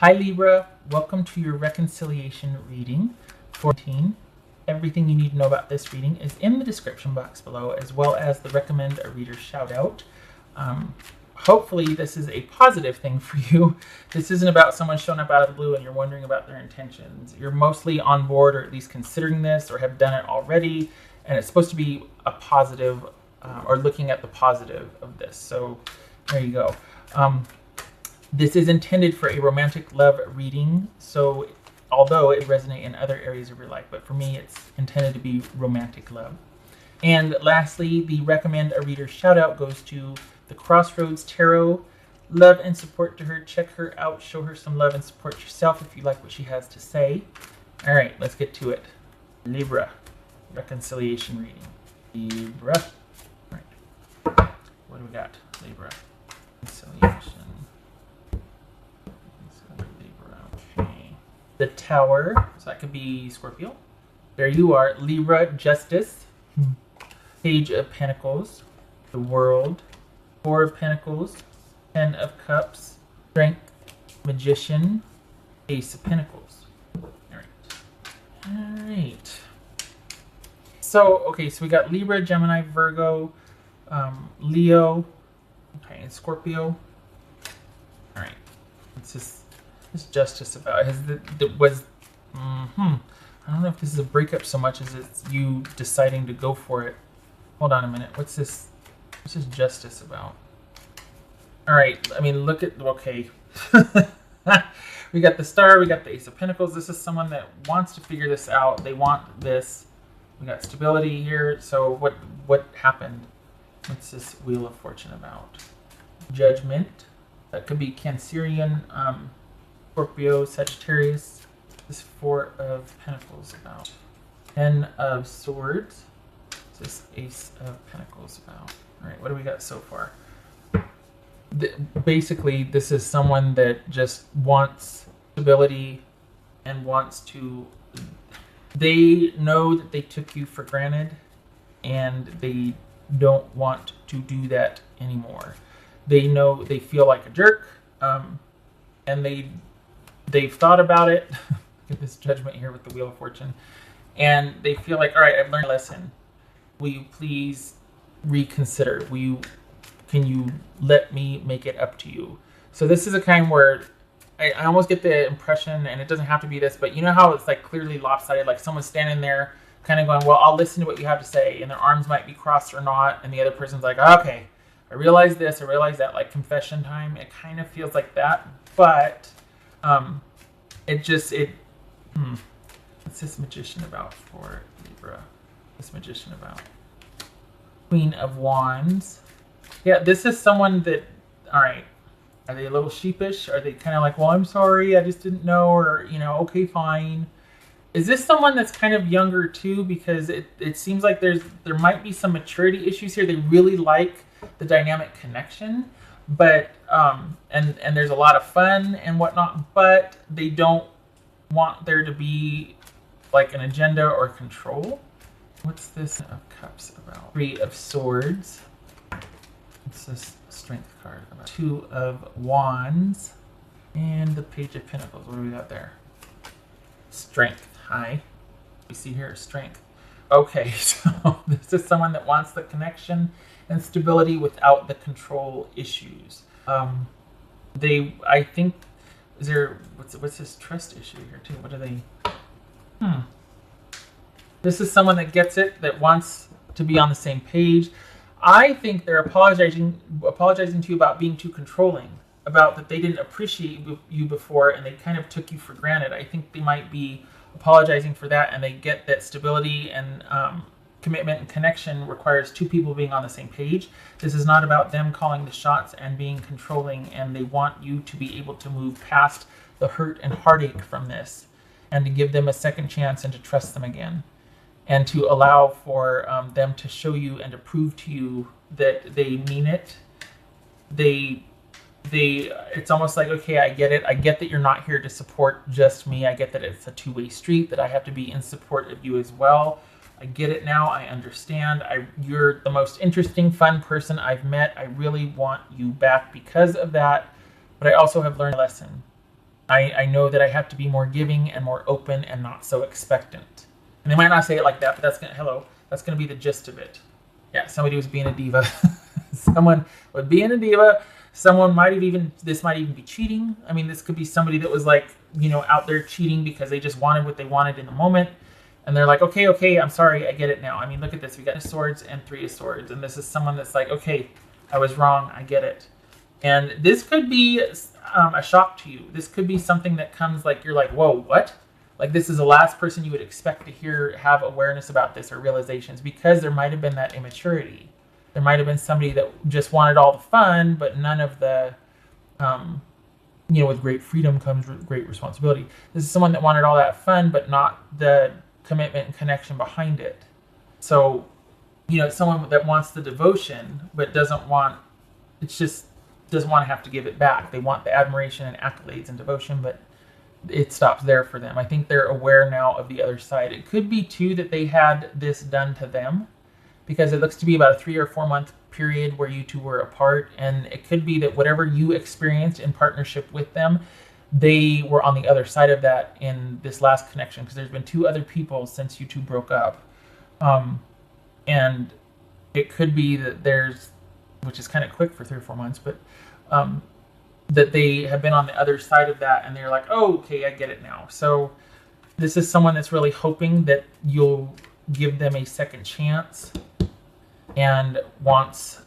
Hi Libra, welcome to your reconciliation reading for 14. Everything you need to know about this reading is in the description box below, as well as the recommend a reader shout out. Hopefully this is a positive thing for you. This isn't about someone showing up out of the blue and you're wondering about their intentions. You're mostly on board, or at least considering this, or have done it already, and it's supposed to be a positive, or looking at the positive of this. So there you go. This is intended for a romantic love reading, so although it resonates in other areas of your life, but for me it's intended to be romantic love. And lastly, the recommend a reader shout out goes to the Crossroads Tarot. Love and support to her. Check her out. Show her some love and support yourself if you like what she has to say. All right, let's get to it. Libra, reconciliation reading. Libra. All right. What do we got? Libra. Reconciliation. Okay. The Tower. So that could be Scorpio. There you are. Libra, Justice. Page of Pentacles. The World. Four of Pentacles. 10 of Cups. Strength. Magician. Ace of Pentacles. All right. So, okay, so we got Libra, Gemini, Virgo, Leo, okay, and Scorpio. All right. What's this Justice about? I don't know if this is a breakup so much as it's you deciding to go for it. Hold on a minute. What's this Justice about? All right. I mean, look at, okay. We got the Star. We got the Ace of Pentacles. This is someone that wants to figure this out. They want this. We got stability here. So what happened? What's this Wheel of Fortune about? Judgment. That could be Cancerian, Scorpio, Sagittarius. This Four of Pentacles about. 10 of Swords. This Ace of Pentacles about. All right, what do we got so far? Basically, this is someone that just wants stability and wants to... They know that they took you for granted, and they don't want to do that anymore. They know they feel like a jerk, and they've thought about it. Look at this Judgment here with the Wheel of Fortune. And they feel like, all right, I've learned a lesson. Will you please reconsider? Can you let me make it up to you? So this is a kind where I almost get the impression, and it doesn't have to be this, but you know how it's like clearly lopsided, like someone's standing there kind of going, well, I'll listen to what you have to say, and their arms might be crossed or not, and the other person's like, okay, I realize this, I realize that, like confession time. It kind of feels like that, but what's this Magician about for Libra? This Magician about? Queen of Wands. Yeah, this is someone that, all right, are they a little sheepish? Are they kind of like, well, I'm sorry, I just didn't know, or, you know, okay, fine. Is this someone that's kind of younger too? Because it seems like there might be some maturity issues here. They really like the dynamic connection, but, and there's a lot of fun and whatnot, but they don't want there to be like an agenda or control. What's this of Cups about? Three of Swords. What's this Strength card about? Two of Wands. And the Page of Pentacles. What do we got there? Strength. Hi. We see here Strength. Okay, so this is someone that wants the connection and stability without the control issues. I think, is there, what's this trust issue here too? What are they? This is someone that gets it, that wants to be on the same page. I think they're apologizing to you about being too controlling, about that they didn't appreciate you before and they kind of took you for granted. I think they might be apologizing for that, and they get that stability and commitment and connection requires two people being on the same page. This is not about them calling the shots and being controlling, and they want you to be able to move past the hurt and heartache from this and to give them a second chance and to trust them again. And to allow for them to show you and to prove to you that they mean it. It's almost like, okay, I get it. I get that you're not here to support just me. I get that it's a two-way street, that I have to be in support of you as well. I get it now. I understand. You're the most interesting, fun person I've met. I really want you back because of that. But I also have learned a lesson. I know that I have to be more giving and more open and not so expectant. And they might not say it like that, but that's gonna be the gist of it. Yeah, somebody was being a diva. Someone was being a diva. Someone might have even, this might even be cheating. I mean, this could be somebody that was like, you know, out there cheating because they just wanted what they wanted in the moment. And they're like, okay, I'm sorry, I get it now. I mean, look at this. We got 2 swords and 3 of swords. And this is someone that's like, okay, I was wrong, I get it. And this could be a shock to you. This could be something that comes like, you're like, whoa, what? Like, this is the last person you would expect to hear have awareness about this or realizations, because there might have been that immaturity. There might have been somebody that just wanted all the fun, but none of the, you know, with great freedom comes great responsibility. This is someone that wanted all that fun, but not the commitment and connection behind it. So, you know, it's someone that wants the devotion, but doesn't want to have to give it back. They want the admiration and accolades and devotion, but it stops there for them. I think they're aware now of the other side. It could be too that they had this done to them, because it looks to be about a 3 or 4 month period where you two were apart. And it could be that whatever you experienced in partnership with them, they were on the other side of that in this last connection, because there's been 2 other people since you two broke up. And it could be that there's, which is kind of quick for 3 or 4 months, but that they have been on the other side of that and they're like, oh, okay, I get it now. So this is someone that's really hoping that you'll give them a second chance and wants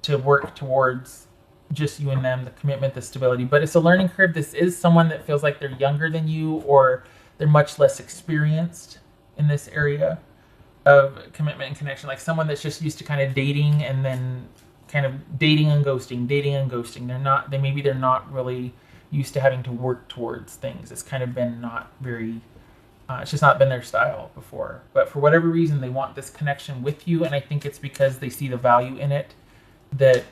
to work towards just you and them, the commitment, the stability. But it's a learning curve. This is someone that feels like they're younger than you, or they're much less experienced in this area of commitment and connection. Like someone that's just used to kind of dating and then kind of dating and ghosting. They're not really used to having to work towards things. It's kind of been not very, it's just not been their style before. But for whatever reason, they want this connection with you. And I think it's because they see the value in it, that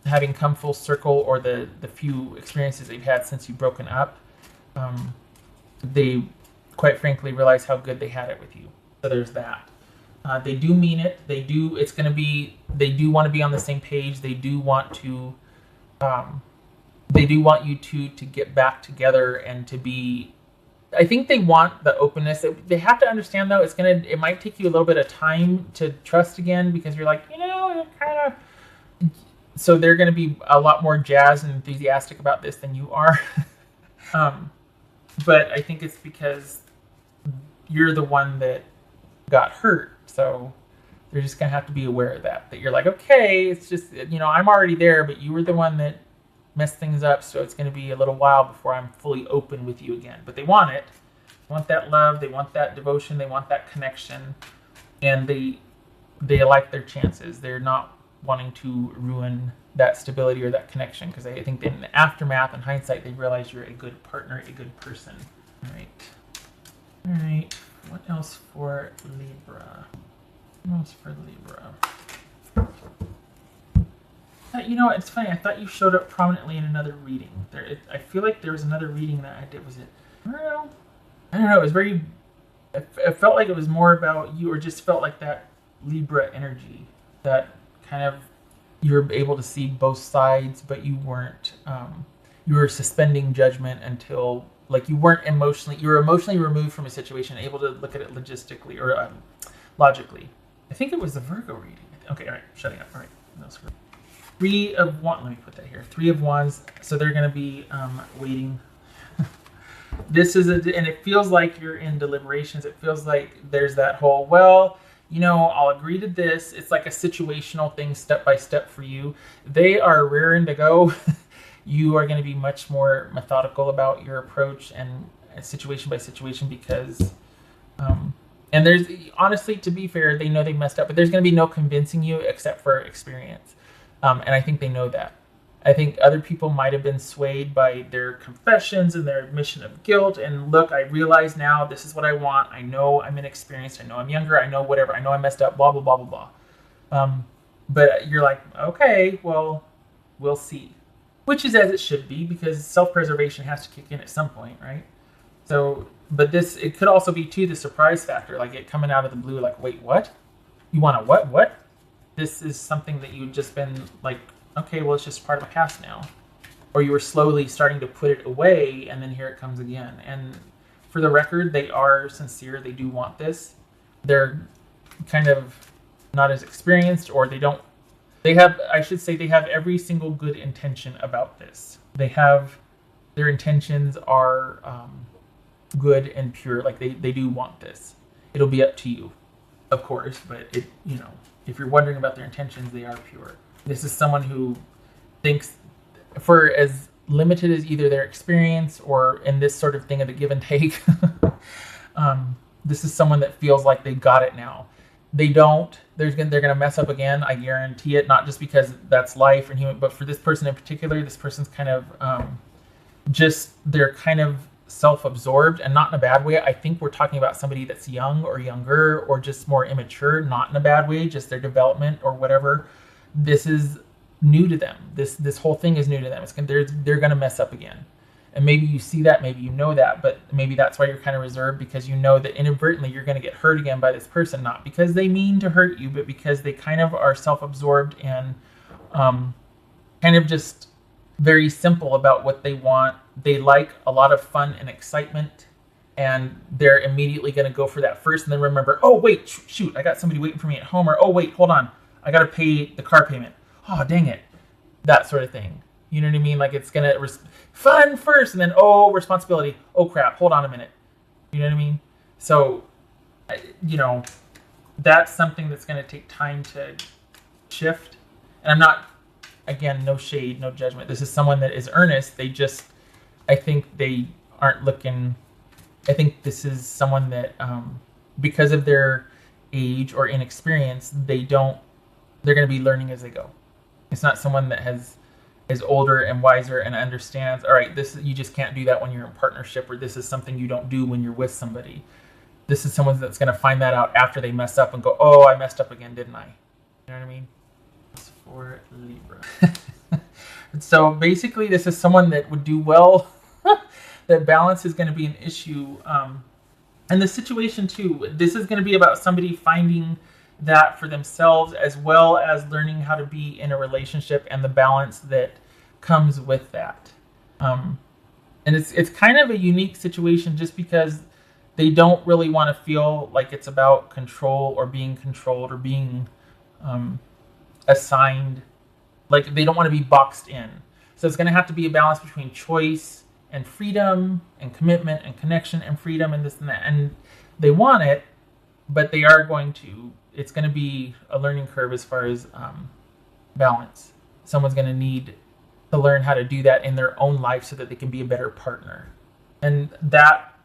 having come full circle, or the few experiences they've had since you've broken up, they quite frankly realize how good they had it with you. So there's that. They do mean it. They do want to be on the same page. They do want you to get back together and to be, I think they want the openness. They have to understand though, it might take you a little bit of time to trust again, because you're like, you're kind of, so they're going to be a lot more jazzed and enthusiastic about this than you are. But I think it's because you're the one that got hurt. So they're just going to have to be aware of that you're like, okay, it's just, I'm already there, but you were the one that messed things up. So it's going to be a little while before I'm fully open with you again. But they want it. They want that love. They want that devotion. They want that connection. And they like their chances. They're not wanting to ruin that stability or that connection, because I think in the aftermath and hindsight, they realize you're a good partner, a good person. All right. What else for Libra? It's funny. I thought you showed up prominently in another reading. I feel like there was another reading that I did. Was it? I don't know. It was very. It felt like it was more about you, or just felt like that Libra energy. That kind of, you were able to see both sides, but you weren't. You were suspending judgment until. Like you were emotionally removed from a situation, able to look at it logistically or logically. I think it was the Virgo reading. Okay, all right, shutting up. All right, no, 3 of Wands. Let me put that here. 3 of Wands. So they're going to be waiting. This is and it feels like you're in deliberations. It feels like there's that whole, I'll agree to this. It's like a situational thing, step by step for you. They are raring to go. You are going to be much more methodical about your approach and situation by situation, because, and there's, honestly, to be fair, they know they messed up, but there's going to be no convincing you except for experience. And I think they know that. I think other people might have been swayed by their confessions and their admission of guilt. And look, I realize now this is what I want. I know I'm inexperienced. I know I'm younger. I know whatever. I know I messed up, blah, blah, blah, blah, blah. But you're like, okay, well, we'll see. Which is as it should be, because self-preservation has to kick in at some point, right? So, but it could also be too the surprise factor, like it coming out of the blue, like, wait, what? You want a what? What? This is something that you've just been like, okay, well, it's just part of my past now. or you were slowly starting to put it away, and then here it comes again. And for the record, they are sincere. They do want this. They're kind of not as experienced, or they have, I should say, they have every single good intention about this. Their intentions are good and pure. Like they do want this. It'll be up to you, of course, but if you're wondering about their intentions, they are pure. This is someone who thinks, for as limited as either their experience or in this sort of thing of the give and take, this is someone that feels like they've got it now. They don't. They're gonna mess up again. I guarantee it. Not just because that's life and human, but for this person in particular, this person's kind of they're kind of self-absorbed, and not in a bad way. I think we're talking about somebody that's young or younger or just more immature, not in a bad way, just their development or whatever. This is new to them. This whole thing is new to them. They're gonna mess up again. And maybe you see that, maybe you know that, but maybe that's why you're kind of reserved, because you know that inadvertently you're going to get hurt again by this person, not because they mean to hurt you, but because they kind of are self-absorbed and kind of just very simple about what they want. They like a lot of fun and excitement, and they're immediately going to go for that first, and then remember, oh, wait, shoot, I got somebody waiting for me at home, or oh, wait, hold on, I got to pay the car payment. Oh, dang it. That sort of thing. You know what I mean? Like it's going to fun first, and then, oh, responsibility. Oh, crap. Hold on a minute. You know what I mean? So, that's something that's going to take time to shift. And I'm not, again, no shade, no judgment. This is someone that is earnest. I think they aren't looking, I think this is someone that, because of their age or inexperience, they're going to be learning as they go. It's not someone that is older and wiser and understands, all right, you just can't do that when you're in partnership, or this is something you don't do when you're with somebody. This is someone that's going to find that out after they mess up and go, oh, I messed up again, didn't I? You know what I mean? It's for Libra. So basically, this is someone that would do well. That balance is going to be an issue. And the situation, too, this is going to be about somebody finding that for themselves, as well as learning how to be in a relationship and the balance that comes with that. And it's kind of a unique situation, just because they don't really want to feel like it's about control or being controlled or being assigned. Like they don't want to be boxed in. So it's going to have to be a balance between choice and freedom and commitment and connection and freedom and this and that. And they want it, but they are going to, it's going to be a learning curve as far as balance. Someone's going to need to learn how to do that in their own life so that they can be a better partner. And that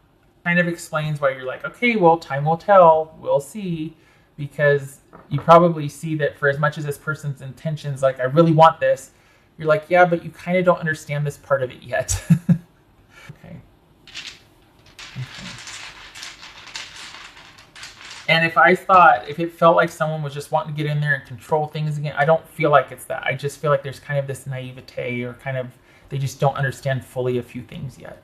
kind of explains why you're like, okay, well, time will tell. We'll see. Because you probably see that for as much as this person's intentions, like, I really want this, you're like, yeah, but you kind of don't understand this part of it yet. Okay. And if it felt like someone was just wanting to get in there and control things again, I don't feel like it's that. I just feel like there's kind of this naivete, or kind of, they just don't understand fully a few things yet.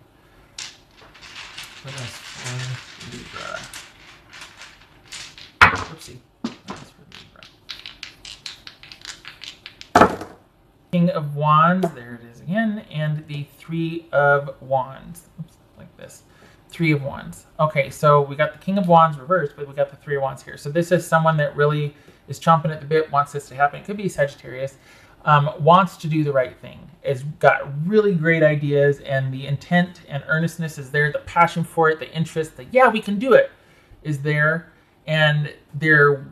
What else for Libra? Oopsie. What else for Libra? King of Wands, there it is again, and the Three of Wands. Oops, like this. Three of Wands. Okay, so we got the King of Wands reversed, but we got the Three of Wands here. So this is someone that really is chomping at the bit, wants this to happen. It could be Sagittarius. Wants to do the right thing. Has got really great ideas, and the intent and earnestness is there. The passion for it, the interest, yeah, we can do it, is there. And they're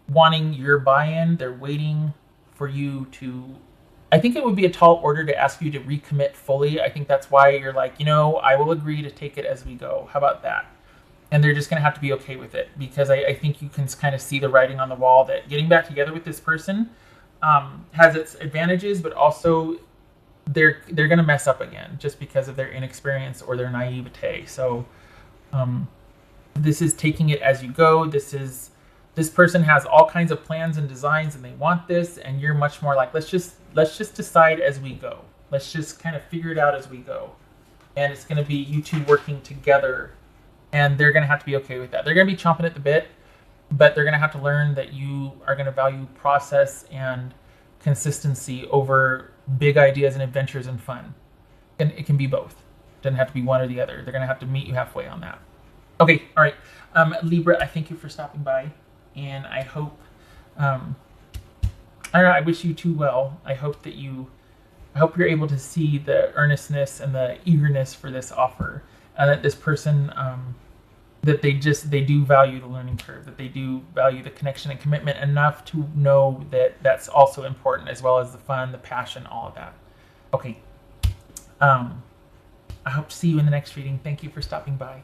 wanting your buy-in. They're waiting for you to, I think it would be a tall order to ask you to recommit fully. I think that's why you're like, I will agree to take it as we go. How about that? And they're just going to have to be okay with it, because I think you can kind of see the writing on the wall that getting back together with this person has its advantages, but also they're going to mess up again just because of their inexperience or their naivete. So this is taking it as you go. This person has all kinds of plans and designs, and they want this, and you're much more like, let's just decide as we go. Let's just kind of figure it out as we go. And it's going to be you two working together, and they're going to have to be okay with that. They're going to be chomping at the bit, but they're going to have to learn that you are going to value process and consistency over big ideas and adventures and fun. And it can be both. Doesn't have to be one or the other. They're going to have to meet you halfway on that. Okay, all right. Libra, I thank you for stopping by, and I hope, I don't know, I wish you too well. I hope you're able to see the earnestness and the eagerness for this offer, and that this person, that they do value the learning curve, that they do value the connection and commitment enough to know that that's also important, as well as the fun, the passion, all of that. Okay. I hope to see you in the next reading. Thank you for stopping by.